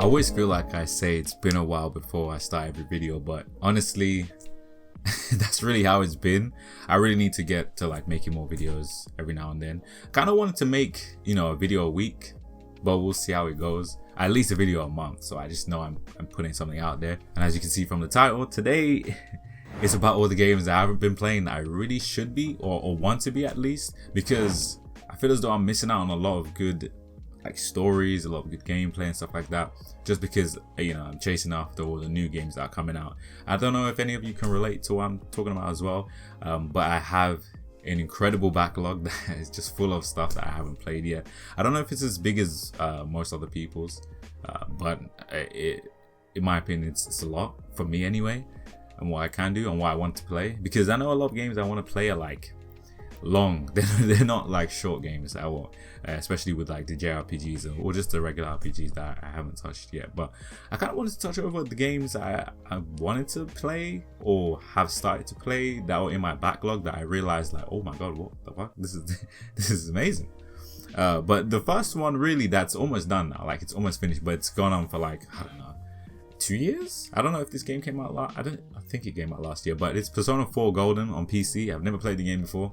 always feel like I say it's been a while before I start every video, but honestly, that's really how it's been. I really need to get to like making more videos every now and then. Kind of wanted to make, a video a week, but we'll see how it goes. At least a video a month, so I just know I'm putting something out there. And as you can see from the title, today it's about all the games that I haven't been playing that I really should be, or want to be at least, because I feel as though I'm missing out on a lot of good like stories, a lot of good gameplay and stuff like that, just because I'm chasing after all the new games that are coming out. I don't know if any of you can relate to what I'm talking about as well, but I have an incredible backlog that is just full of stuff that I haven't played yet. I don't know if it's as big as most other people's, but in my opinion, it's a lot for me anyway, and what I can do and what I want to play, because I know a lot of games I want to play are like long. They're not like short games at all, especially with like the JRPGs or just the regular RPGs that I haven't touched yet. But I kind of wanted to touch over the games I wanted to play or have started to play that were in my backlog that I realized like, oh my god, what the fuck, this is amazing. But the first one really that's almost done now, like it's almost finished, but it's gone on for like, I don't know, 2 years. I don't know if this game came out I think it came out last year, but it's Persona 4 Golden on PC. I've never played the game before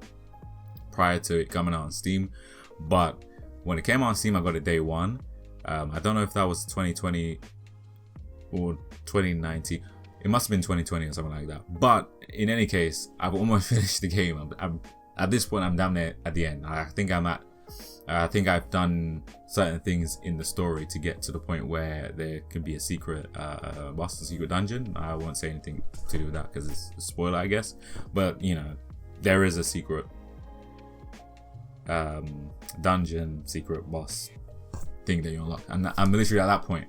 prior to it coming out on Steam, but when it came out on Steam I got it day one. I don't know if that was 2020 or 2019. It must have been 2020 or something like that, but in any case I've almost finished the game. I'm at this point, I'm down there at the end. I think I've done certain things in the story to get to the point where there can be a secret boss, a secret dungeon. I won't say anything to do with that because it's a spoiler, I guess, but there is a secret dungeon, secret boss thing that you unlock, and I'm literally at that point.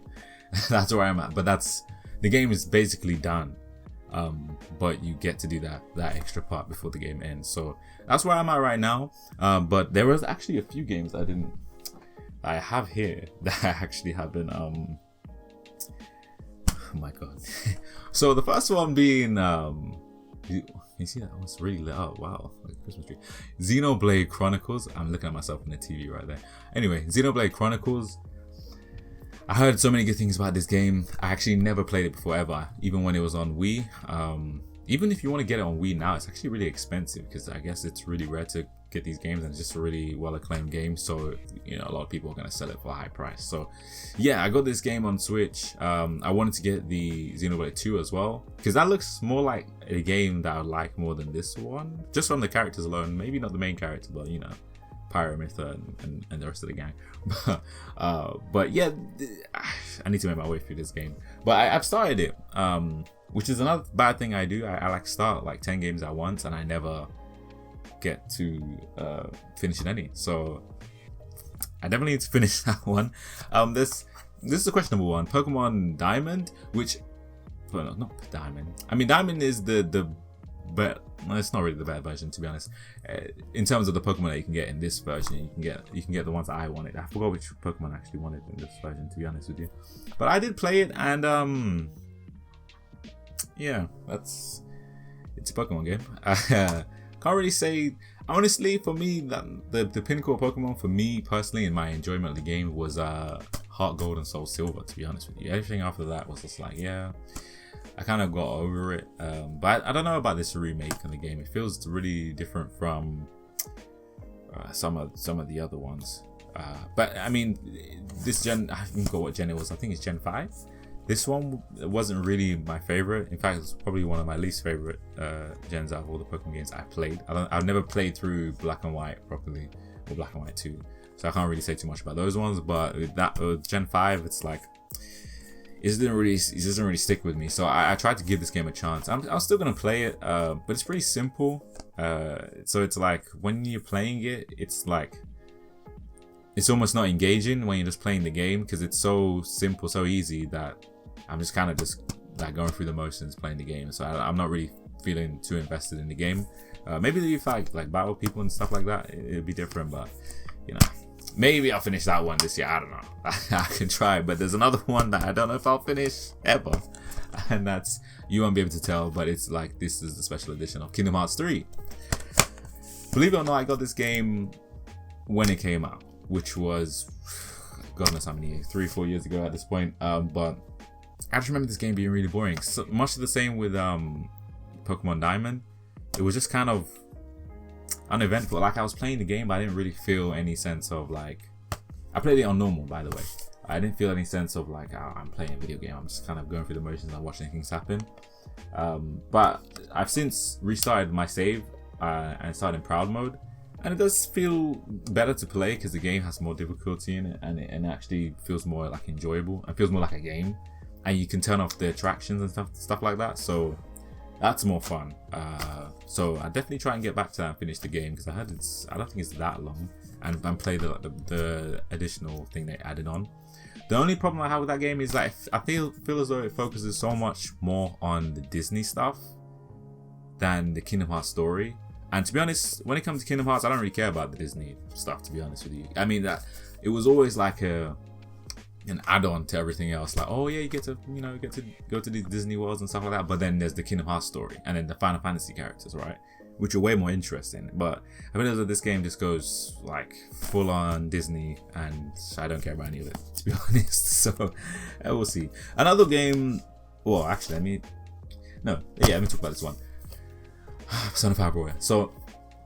That's where I'm at, but the game is basically done, but you get to do that extra part before the game ends, so that's where I'm at right now. But there was actually a few games I have here that I actually haven't oh my god. So the first one being you see that one's really lit up. Wow, like a Christmas tree. Xenoblade Chronicles. I'm looking at myself in the TV right there. Anyway, Xenoblade Chronicles. I heard so many good things about this game. I actually never played it before ever, even when it was on Wii. Even if you want to get it on Wii now, it's actually really expensive because I guess it's really rare to get these games, and it's just a really well acclaimed game. So a lot of people are going to sell it for a high price. So yeah, I got this game on Switch. I wanted to get the Xenoblade 2 as well because that looks more like a game that I would like more than this one, just from the characters alone. Maybe not the main character, but Pyramithra and the rest of the gang. But yeah, I need to make my way through this game. But I've started it, which is another bad thing I do. I like start like 10 games at once and I never get to finish any. So I definitely need to finish that one. This is a questionable one. Pokemon Diamond, which, well, not Diamond. I mean, Diamond is but it's not really the bad version, to be honest. In terms of the Pokemon that you can get in this version, you can get the ones that I wanted. I forgot which Pokemon I actually wanted in this version, to be honest with you. But I did play it, and yeah, it's a Pokemon game. Can't really say, honestly, for me, that the pinnacle of Pokemon for me personally in my enjoyment of the game was Heart Gold and Soul Silver, to be honest with you. Everything after that was just like, yeah, I kind of got over it. But I don't know about this remake in the game. It feels really different from some of the other ones. But I mean, this gen, I forgot what gen it was. I think it's Gen 5. This one wasn't really my favorite. In fact, it's probably one of my least favorite gens out of all the Pokemon games I've played. I've never played through Black and White properly, or Black and White 2, so I can't really say too much about those ones. But with Gen 5, it's like it doesn't really stick with me. So I tried to give this game a chance. I'm still gonna play it, but it's pretty simple. So it's like when you're playing it, it's like it's almost not engaging when you're just playing the game because it's so simple, so easy that I'm just kind of just like going through the motions playing the game. So I'm not really feeling too invested in the game. Maybe if I like battle people and stuff like that, it'd be different. But maybe I'll finish that one this year. I don't know. I can try. But there's another one that I don't know if I'll finish ever, and that's, you won't be able to tell, but it's like, this is the special edition of Kingdom Hearts 3. Believe it or not, I got this game when it came out, which was God knows how many, 3-4 years ago at this point. But I just remember this game being really boring. So much the same with Pokemon Diamond. It was just kind of uneventful. Like I was playing the game, but I didn't really feel any sense of like. I played it on normal, by the way. I didn't feel any sense of like, oh, I'm playing a video game. I'm just kind of going through the motions and watching things happen. But I've since restarted my save and started in Proud mode, and it does feel better to play because the game has more difficulty in it, and it actually feels more like enjoyable. It feels more like a game, and you can turn off the attractions and stuff like that. So that's more fun. So I definitely try and get back to that and finish the game because I don't think it's that long, and play the additional thing they added on. The only problem I have with that game is that I feel as though it focuses so much more on the Disney stuff than the Kingdom Hearts story. And to be honest, when it comes to Kingdom Hearts, I don't really care about the Disney stuff, to be honest with you. I mean, that it was always like an add-on to everything else. Like, oh yeah, you get to go to these Disney worlds and stuff like that. But then there's the Kingdom Hearts story, and then the Final Fantasy characters, right? Which are way more interesting. But I feel as though this game just goes like full on Disney, and I don't care about any of it, to be honest. So we'll see. Another game. Well, actually, let me talk about this one. Persona 5 Royal. So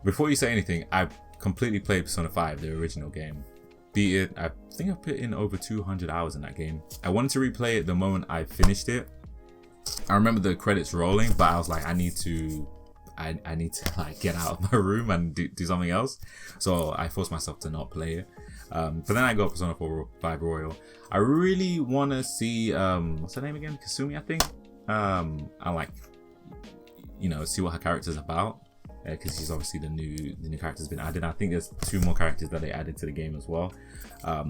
before you say anything, I've completely played Persona 5, the original game. Beat it. I think I put in over 200 hours in that game. I wanted to replay it the moment I finished it. I remember the credits rolling, but I was like, I need to like get out of my room and do something else. So I forced myself to not play it. But then I got Persona 5 Royal. I really want to see what's her name again? Kasumi, I think. I like, see what her character's about, because she's obviously the new character's been added. I think there's 2 more characters that they added to the game as well. I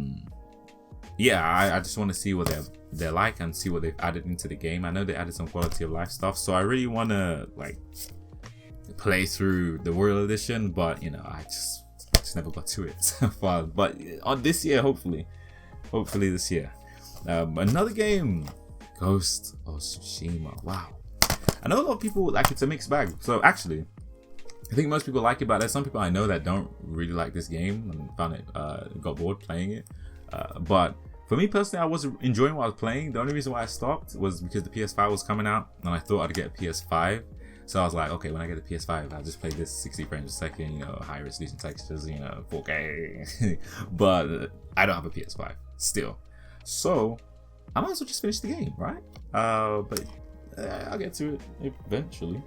just want to see what they're like and see what they've added into the game. I know they added some quality of life stuff, so I really want to like play through the Royal Edition, but I just never got to it so far. But on this year, hopefully this year. Another game, Ghost of Tsushima. Wow, I know a lot of people like it's a mixed bag. So actually, I think most people like it, but there's some people I know that don't really like this game and found it got bored playing it. But for me personally, I was enjoying what I was playing. The only reason why I stopped was because the PS5 was coming out, and I thought I'd get a PS5. So I was like, okay, when I get a PS5, I'll just play this 60 frames a second, high resolution textures, 4K. But I don't have a PS5 still. So I might as well just finish the game, right? But I'll get to it eventually.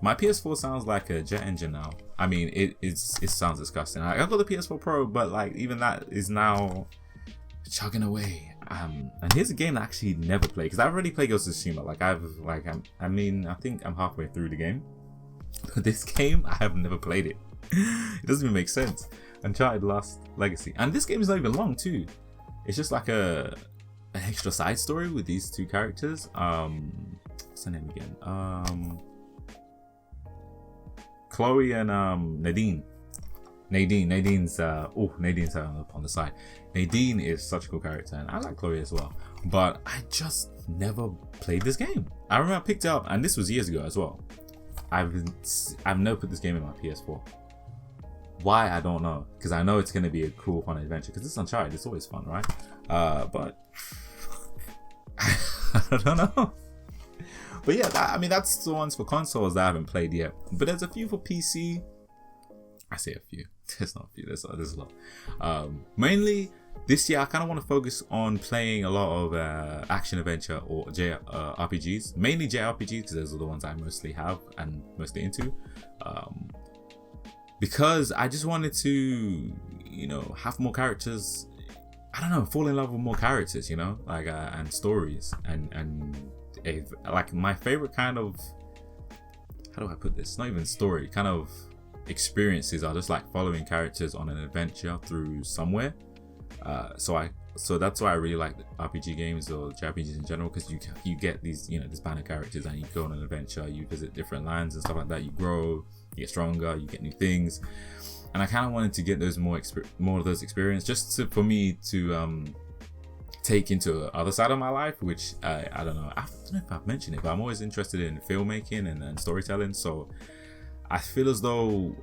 My PS4 sounds like a jet engine now. I mean, it sounds disgusting. I got the PS4 Pro, but like even that is now chugging away. And here's a game that I actually never played, because I've already played Ghost of Tsushima. I think I'm halfway through the game, but this game I have never played it. It doesn't even make sense. Uncharted Lost Legacy, and this game is not even long too. It's just like an extra side story with these 2 characters. What's her name again? Chloe and Nadine. Nadine's on the side. Nadine is such a cool character, and I like Chloe as well. But I just never played this game. I remember I picked it up, and this was years ago as well. I've never put this game in my PS4. Why, I don't know, because I know it's gonna be a cool, fun adventure. Because it's Uncharted, it's always fun, right? But I don't know. But yeah, that's the ones for consoles that I haven't played yet. But there's a few for PC. I say a few. There's not a few. There's a lot. Mainly this year, I kind of want to focus on playing a lot of action adventure or RPGs. Mainly JRPGs, because those are the ones I mostly have and mostly into. Because I just wanted to, have more characters. I don't know, fall in love with more characters, and stories and like my favorite kind of, how do I put this? Not even story, kind of experiences are just like following characters on an adventure through somewhere. So that's why I really like RPG games or JRPGs in general, because you get these this band of characters and you go on an adventure, you visit different lands and stuff like that, you grow, you get stronger, you get new things, and I kind of wanted to get those more of those experience for me to take into the other side of my life, which I don't know if I've mentioned it, but I'm always interested in filmmaking and storytelling. So I feel as though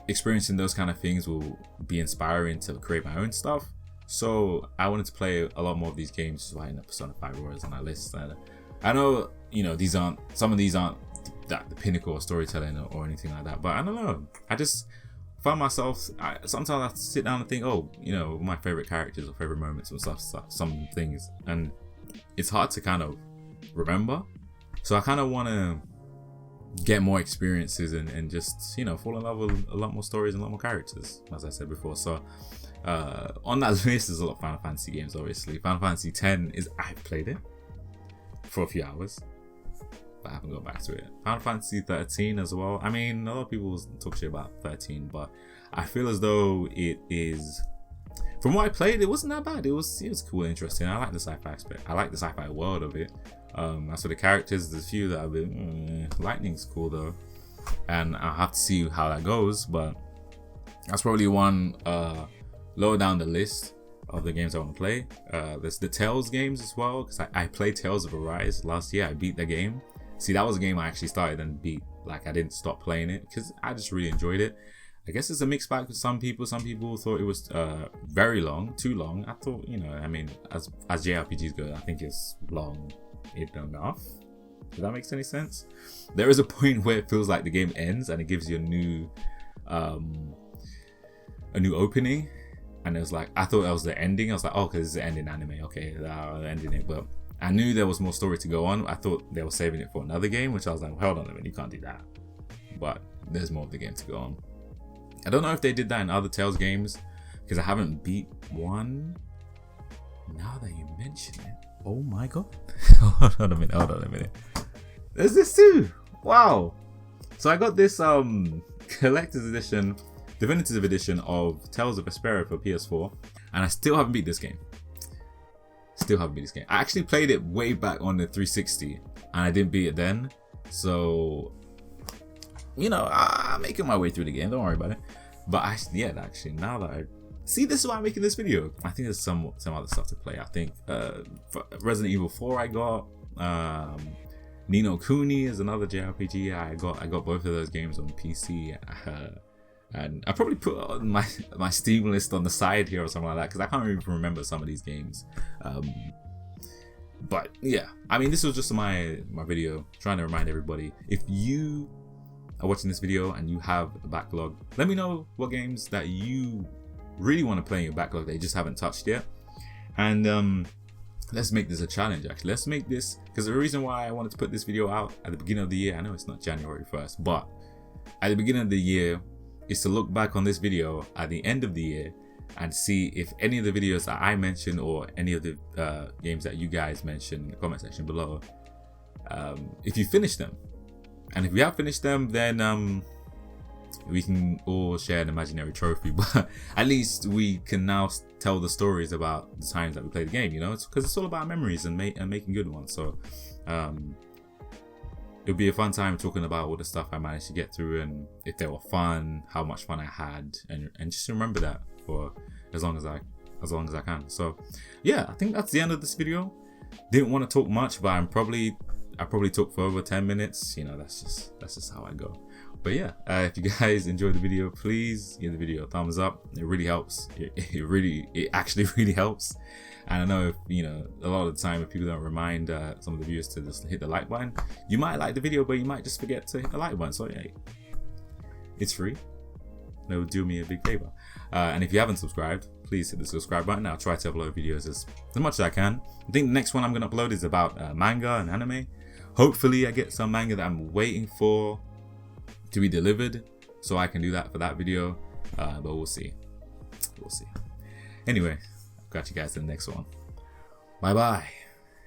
experiencing those kind of things will be inspiring to create my own stuff. So I wanted to play a lot more of these games, so I ended up Persona 5 Royals on that list. And I know, you know, some of these aren't the pinnacle of storytelling or anything like that, but I don't know. I just found myself, sometimes I sit down and think, oh, you know, my favorite characters or favorite moments and stuff, some things, and it's hard to kind of remember. So I kind of want to get more experiences and just, you know, fall in love with a lot more stories and a lot more characters, as I said before. So on that list, there's a lot of Final Fantasy games, obviously. Final Fantasy X I've played it for a few hours, but I haven't gone back to it. Final Fantasy 13 as well. I mean, a lot of people talk shit about 13, but I feel as though it is, from what I played, it wasn't that bad. It was cool and interesting. I like the sci-fi aspect. I like the sci-fi world of it. As for the characters, there's a few that I've been, Lightning's cool though, and I'll have to see how that goes, but that's probably one lower down the list of the games I want to play. There's the Tales games as well, because I played Tales of Arise last year. I beat the game. See, that was a game I actually started and beat. Like, I didn't stop playing it because I just really enjoyed it. I guess it's a mixed bag with some people. Some people thought it was very long, too long. I thought, you know, I mean, as JRPGs go, I think it's long enough. Does that make any sense? There is a point where it feels like the game ends and it gives you a new opening, and it was like, I thought that was the ending. I was like, oh, because it's the ending anime, okay, I'm ending it. But I knew there was more story to go on. I thought they were saving it for another game, which I was like, hold on a minute, you can't do that. But there's more of the game to go on. I don't know if they did that in other Tales games, because I haven't beat one. Now that you mention it, oh my god. Hold on a minute. There's this too. Wow. So I got this collector's edition, definitive edition of Tales of Vesperia for PS4, and I still haven't beat this game. I actually played it way back on the 360, and I didn't beat it then. So, you know, I'm making my way through the game. Don't worry about it. But actually, now that I see, this is why I'm making this video. I think there's some other stuff to play. I think for Resident Evil 4 I got. Ni no Kuni is another JRPG. I got both of those games on PC. And I probably put on my Steam list on the side here or something like that, because I can't even remember some of these games. But yeah, I mean, this was just my video trying to remind everybody, if you are watching this video and you have a backlog, let me know what games that you really want to play in your backlog that you just haven't touched yet. And let's make this a challenge. Actually, let's make this, because the reason why I wanted to put this video out at the beginning of the year, I know it's not January 1st, but at the beginning of the year, is to look back on this video at the end of the year and see if any of the videos that I mentioned or any of the games that you guys mentioned in the comment section below, if you finished them. And if we have finished them, then we can all share an imaginary trophy, but at least we can now tell the stories about the times that we played the game, you know, because it's all about memories and making good ones. So it'll be a fun time talking about all the stuff I managed to get through, and if they were fun, how much fun I had, and just remember that for as long as I can. So yeah, I think that's the end of this video. Didn't want to talk much, but I probably took for over 10 minutes. You know, that's just how I go. But yeah, if you guys enjoyed the video, please give the video a thumbs up. It really helps. It actually really helps. And I know, if, you know, a lot of the time if people don't remind some of the viewers to just hit the like button, you might like the video, but you might just forget to hit the like button. So yeah, it's free. That would do me a big favor. And if you haven't subscribed, please hit the subscribe button. I'll try to upload videos as much as I can. I think the next one I'm going to upload is about manga and anime. Hopefully I get some manga that I'm waiting for to be delivered, so I can do that for that video. But we'll see. Anyway, I'll catch you guys in the next one. Bye bye.